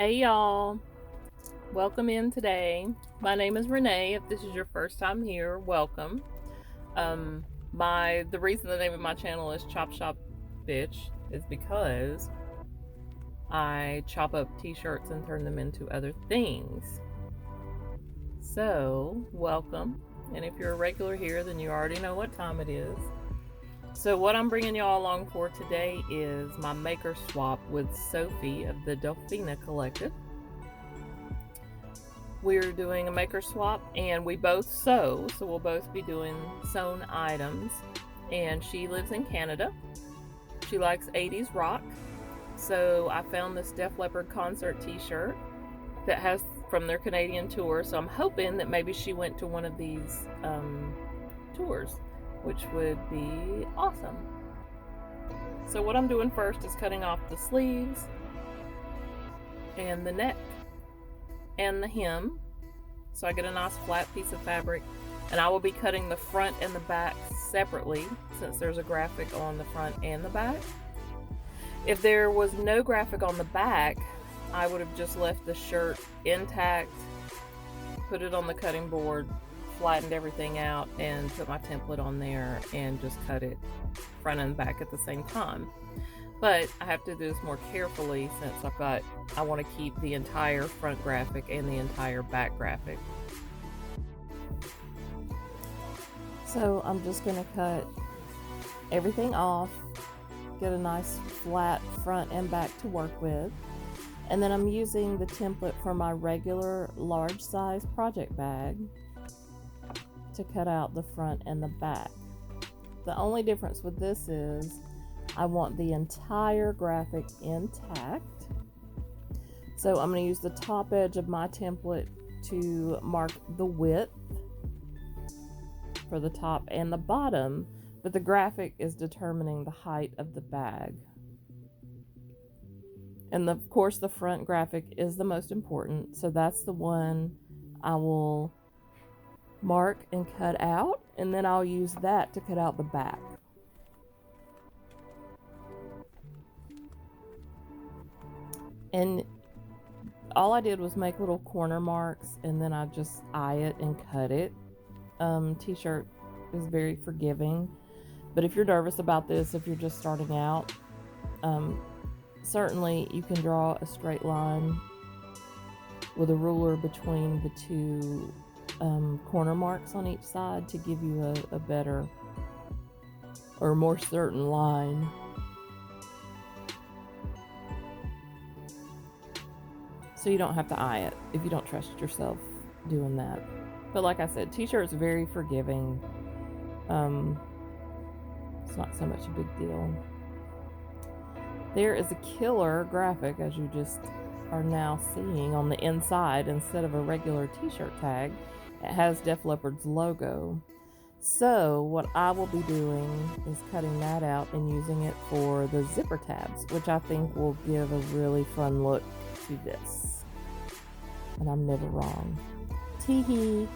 Hey y'all, welcome in today. My name is Renee. If this is your first time here, welcome. The reason the name of my channel is Chop Shop Bitch is because I chop up t-shirts and turn them into other things. So, welcome. And if you're a regular here, then you already know what time it is. So what I'm bringing y'all along for today is my maker swap with Sophie of the Dolphina Collective. We're doing a maker swap and we both sew, so we'll both be doing sewn items. And she lives in Canada. She likes 80s rock. So I found this Def Leppard concert t-shirt that has from their Canadian tour. So I'm hoping that maybe she went to one of these tours, which would be awesome. So what I'm doing first is cutting off the sleeves and the neck and the hem, so I get a nice flat piece of fabric. And I will be cutting the front and the back separately since there's a graphic on the front and the back. If there was no graphic on the back, I would have just left the shirt intact, put it on the cutting board, flattened everything out, and put my template on there and just cut it front and back at the same time. But I have to do this more carefully since I want to keep the entire front graphic and the entire back graphic. So I'm just going to cut everything off, get a nice flat front and back to work with. And then I'm using the template for my regular large size project bag to cut out the front and the back. The only difference with this is I want the entire graphic intact. So I'm going to use the top edge of my template to mark the width for the top and the bottom, but the graphic is determining the height of the bag. And of course the front graphic is the most important, so that's the one I will mark and cut out, and then I'll use that to cut out the back. And all I did was make little corner marks, and then I just eye it and cut it. T-shirt is very forgiving, but if you're nervous about this, if you're just starting out, certainly you can draw a straight line with a ruler between the two corner marks on each side to give you a better or more certain line. So you don't have to eye it if you don't trust yourself doing that. But like I said, t-shirt's very forgiving. It's not so much a big deal. There is a killer graphic, as you just are now seeing on the inside. Instead of a regular t-shirt tag, it has Def Leppard's logo. So what I will be doing is cutting that out and using it for the zipper tabs, which I think will give a really fun look to this. And I'm never wrong. Tee-hee.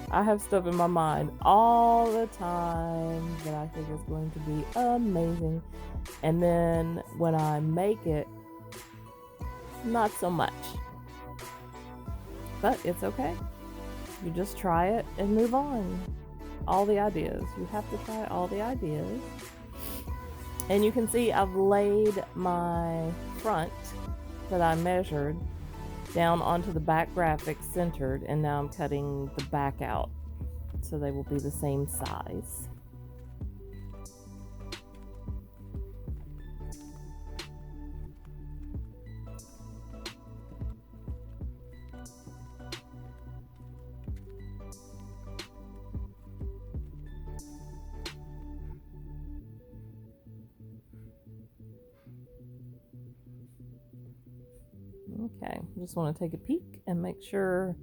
I have stuff in my mind all the time that I think is going to be amazing. And then when I make it, not so much. But it's okay. You just try it and move on. All the ideas. You have to try all the ideas. And you can see I've laid my front that I measured down onto the back graphic centered, and now I'm cutting the back out so they will be the same size. Okay, just want to take a peek and make sure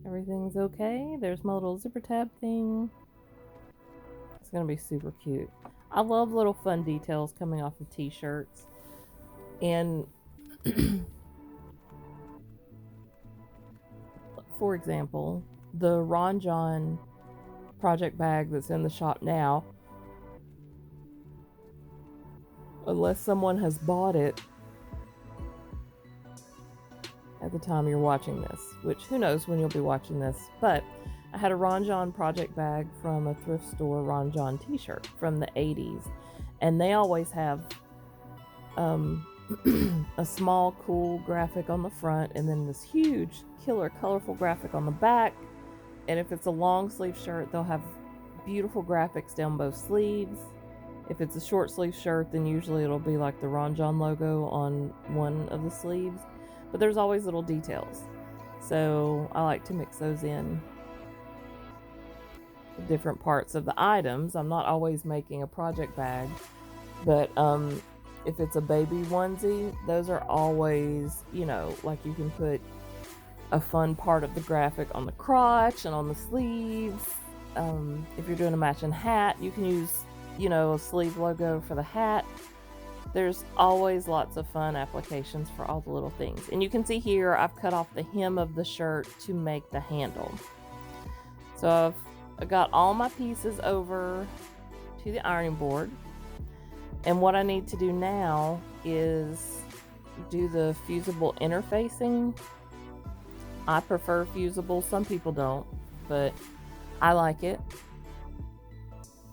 everything's okay. There's my little zipper tab thing. It's going to be super cute. I love little fun details coming off of t-shirts. And for example, the Ron John project bag that's in the shop now, unless someone has bought it at the time you're watching this, which who knows when you'll be watching this. But I had a Ron John project bag from a thrift store, Ron John t-shirt from the 80s. And they always have a small, cool graphic on the front, and then this huge, killer, colorful graphic on the back. And if it's a long sleeve shirt, they'll have beautiful graphics down both sleeves. If it's a short sleeve shirt, then usually it'll be like the Ron John logo on one of the sleeves. But there's always little details. So I like to mix those in. Different parts of the items. I'm not always making a project bag, but if it's a baby onesie, those are always, you know, like you can put a fun part of the graphic on the crotch and on the sleeves. If you're doing a matching hat, you can use, you know, a sleeve logo for the hat. There's always lots of fun applications for all the little things. And you can see here, I've cut off the hem of the shirt to make the handle. So I got all my pieces over to the ironing board. And what I need to do now is do the fusible interfacing. I prefer fusible. Some people don't, but I like it.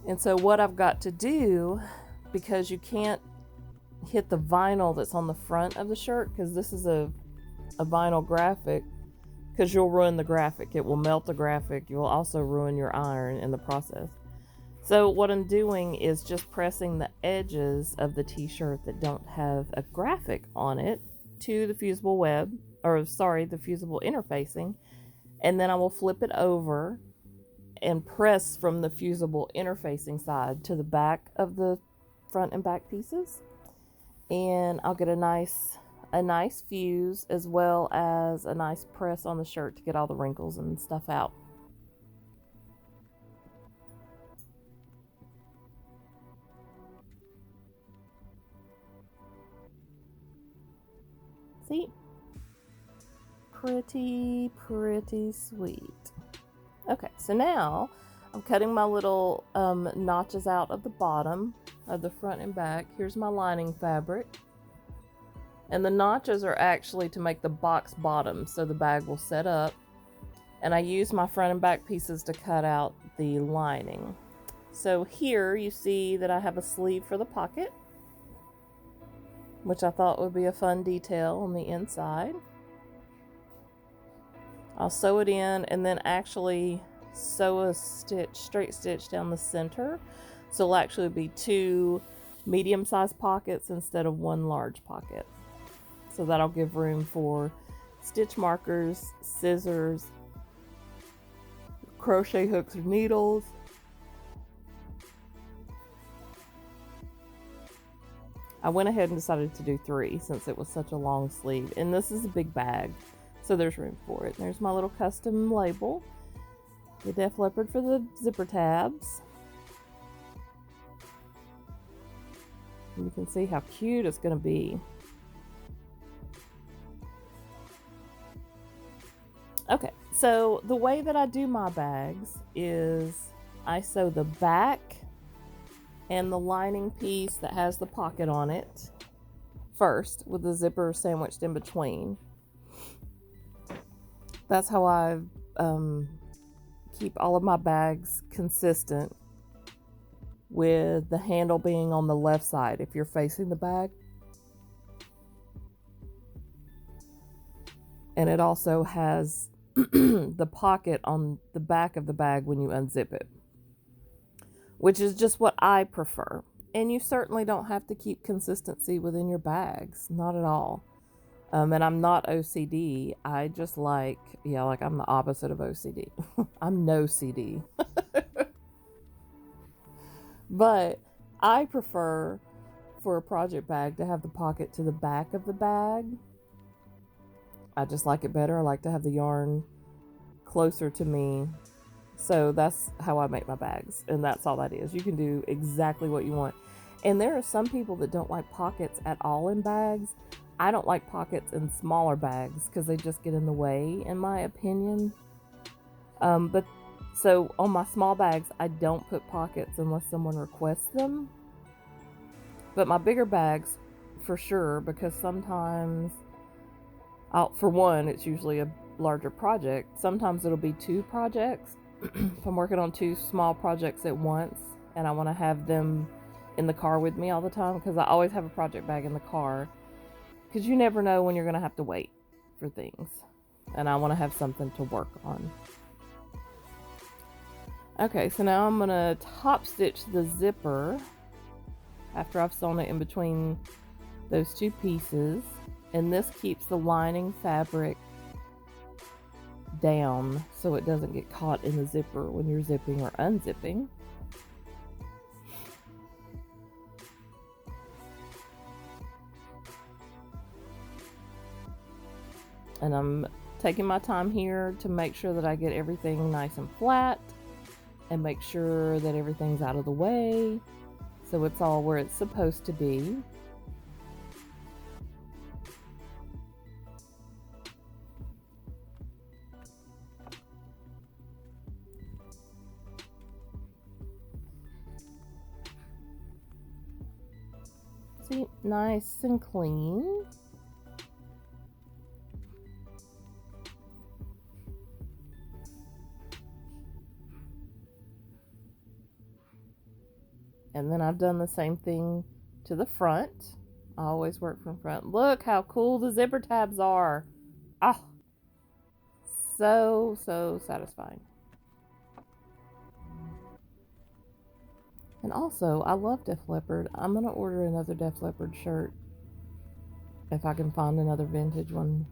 And so what I've got to do, because you can't hit the vinyl that's on the front of the shirt, because this is a vinyl graphic, because you'll ruin the graphic. It will melt the graphic. You will also ruin your iron in the process. So what I'm doing is just pressing the edges of the t-shirt that don't have a graphic on it to the fusible web, the fusible interfacing, and then I will flip it over and press from the fusible interfacing side to the back of the front and back pieces, and I'll get a nice fuse as well as a nice press on the shirt to get all the wrinkles and stuff out. See? Pretty sweet. Okay, so now I'm cutting my little notches out of the bottom of the front and back. Here's my lining fabric. And the notches are actually to make the box bottom so the bag will set up. And I use my front and back pieces to cut out the lining. So here you see that I have a sleeve for the pocket, which I thought would be a fun detail on the inside. I'll sew it in and then actually sew a straight stitch down the center. So it'll actually be 2 medium-sized pockets instead of 1 large pocket. So that'll give room for stitch markers, scissors, crochet hooks or needles. I went ahead and decided to do 3 since it was such a long sleeve. And this is a big bag, so there's room for it. There's my little custom label. The Def Leppard for the zipper tabs. You can see how cute it's going to be. Okay, so the way that I do my bags is I sew the back and the lining piece that has the pocket on it first with the zipper sandwiched in between. That's how I keep all of my bags consistent, with the handle being on the left side if you're facing the bag. And it also has the pocket on the back of the bag when you unzip it, which is just what I prefer. And you certainly don't have to keep consistency within your bags, not at all. And I'm not OCD. I just like I'm the opposite of OCD. I'm no CD. But I prefer for a project bag to have the pocket to the back of the bag. I just like it better. I like to have the yarn closer to me. So that's how I make my bags. And that's all that is. You can do exactly what you want. And there are some people that don't like pockets at all in bags. I don't like pockets in smaller bags because they just get in the way, in my opinion. But so on my small bags, I don't put pockets unless someone requests them. But my bigger bags, for sure, because sometimes For one, it's usually a larger project. Sometimes it'll be 2 projects. If I'm working on 2 small projects at once and I want to have them in the car with me all the time, because I always have a project bag in the car, because you never know when you're going to have to wait for things, and I want to have something to work on. Okay, so now I'm going to top stitch the zipper after I've sewn it in between those 2 pieces, and this keeps the lining fabric down so it doesn't get caught in the zipper when you're zipping or unzipping. And I'm taking my time here to make sure that I get everything nice and flat and make sure that everything's out of the way so it's all where it's supposed to be. See, nice and clean. And then I've done the same thing to the front. I always work from front. Look how cool the zipper tabs are. Ah, so satisfying. And also, I love Def Leppard. I'm going to order another Def Leppard shirt if I can find another vintage one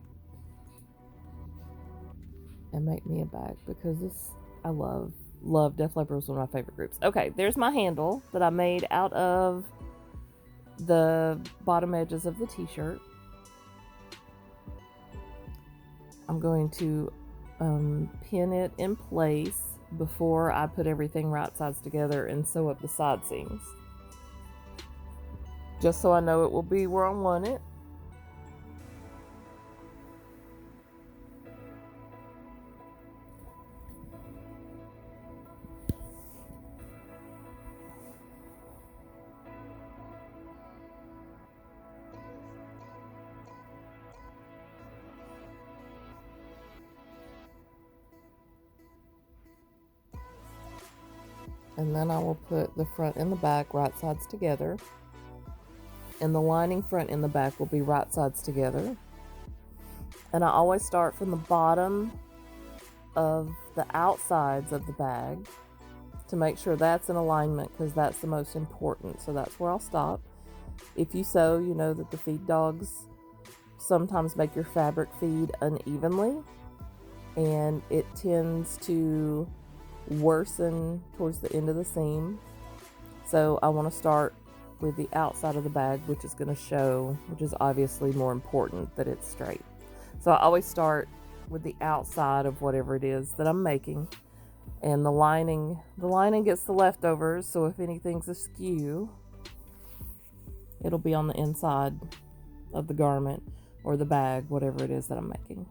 and make me a bag, because this, I love Def Leppard. Was one of my favorite groups. Okay, there's my handle that I made out of the bottom edges of the t-shirt. I'm going to pin it in place before I put everything right sides together and sew up the side seams, just so I know it will be where I want it. And then I will put the front and the back right sides together. And the lining front and the back will be right sides together. And I always start from the bottom of the outsides of the bag to make sure that's in alignment, because that's the most important. So that's where I'll stop. If you sew, you know that the feed dogs sometimes make your fabric feed unevenly, and it tends to worsen towards the end of the seam. So I want to start with the outside of the bag, which is going to show, which is obviously more important that it's straight. So I always start with the outside of whatever it is that I'm making, and the lining gets the leftovers, so if anything's askew, it'll be on the inside of the garment or the bag, whatever it is that I'm making.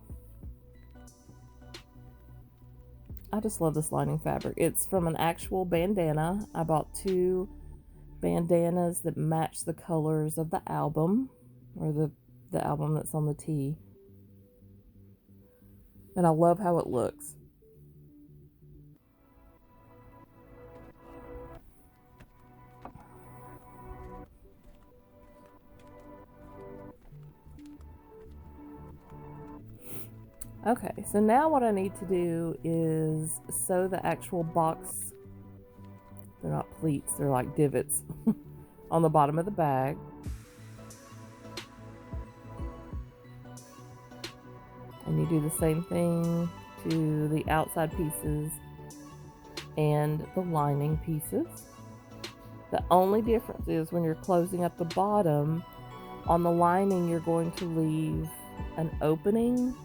I just love this lining fabric. It's from an actual bandana. I bought 2 bandanas that match the colors of the album, or the album that's on the tee. And I love how it looks. Okay, so now what I need to do is sew the actual box. They're not pleats, they're like divots on the bottom of the bag. And you do the same thing to the outside pieces and the lining pieces. The only difference is when you're closing up the bottom, on the lining you're going to leave an opening.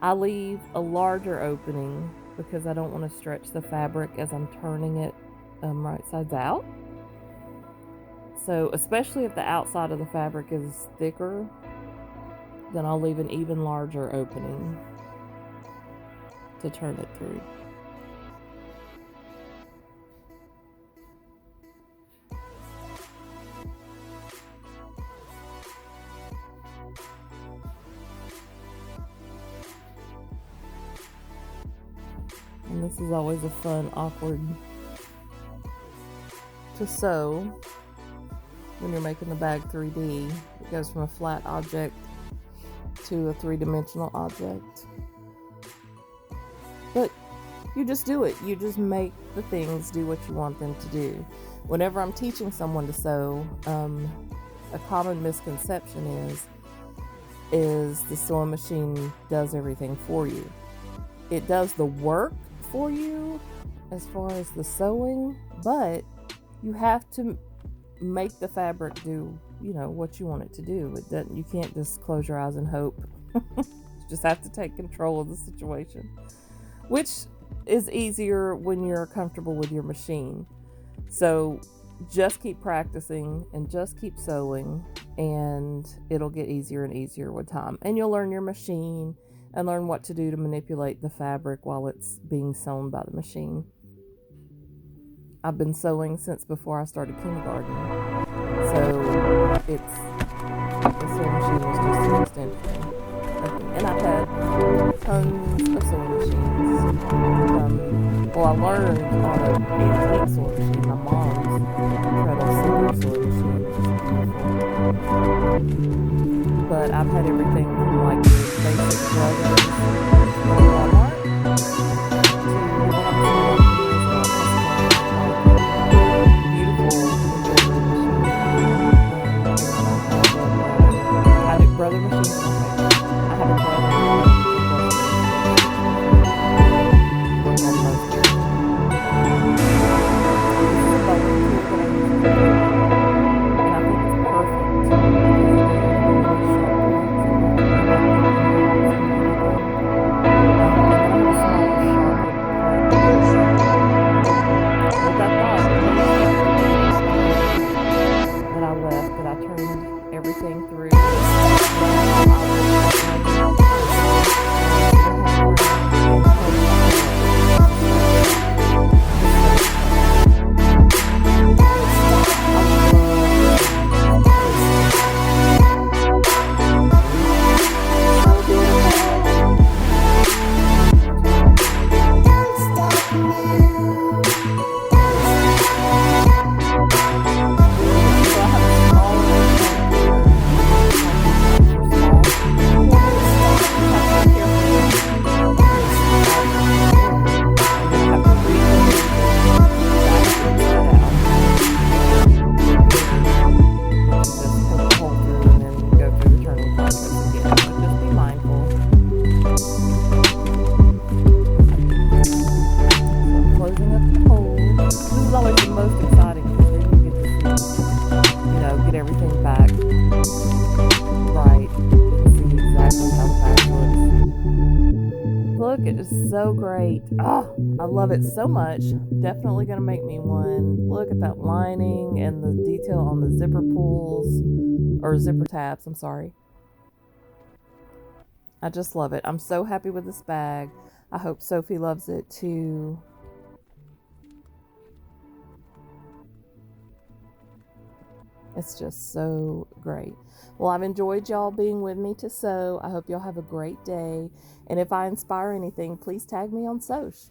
I leave a larger opening because I don't want to stretch the fabric as I'm turning it right sides out. So especially if the outside of the fabric is thicker, then I'll leave an even larger opening to turn it through. And this is always a fun, awkward to sew when you're making the bag 3D. It goes from a flat object to a three-dimensional object. But you just do it. You just make the things do what you want them to do. Whenever I'm teaching someone to sew, a common misconception is the sewing machine does everything for you. It does the work for you as far as the sewing, but you have to make the fabric do, what you want it to do. You can't just close your eyes and hope. You just have to take control of the situation, which is easier when you're comfortable with your machine. So just keep practicing and just keep sewing, and it'll get easier and easier with time. And you'll learn your machine and learn what to do to manipulate the fabric while it's being sewn by the machine. I've been sewing since before I started kindergarten, so the sewing machine was just an extension. And I've had tons of sewing machines. I learned on an antique sewing machine, my mom's incredible sewing machine, which is beautiful. But I've had everything from like the basic brothers from Walmart to brother machines. I have a brother. It is so great. Oh, I love it so much. Definitely gonna make me one. Look at that lining and the detail on the zipper pulls, or zipper tabs, I'm sorry. I just love it. I'm so happy with this bag. I hope Sophie loves it too. It's just so great. Well, I've enjoyed y'all being with me to sew. I hope y'all have a great day. And if I inspire anything, please tag me on Soch.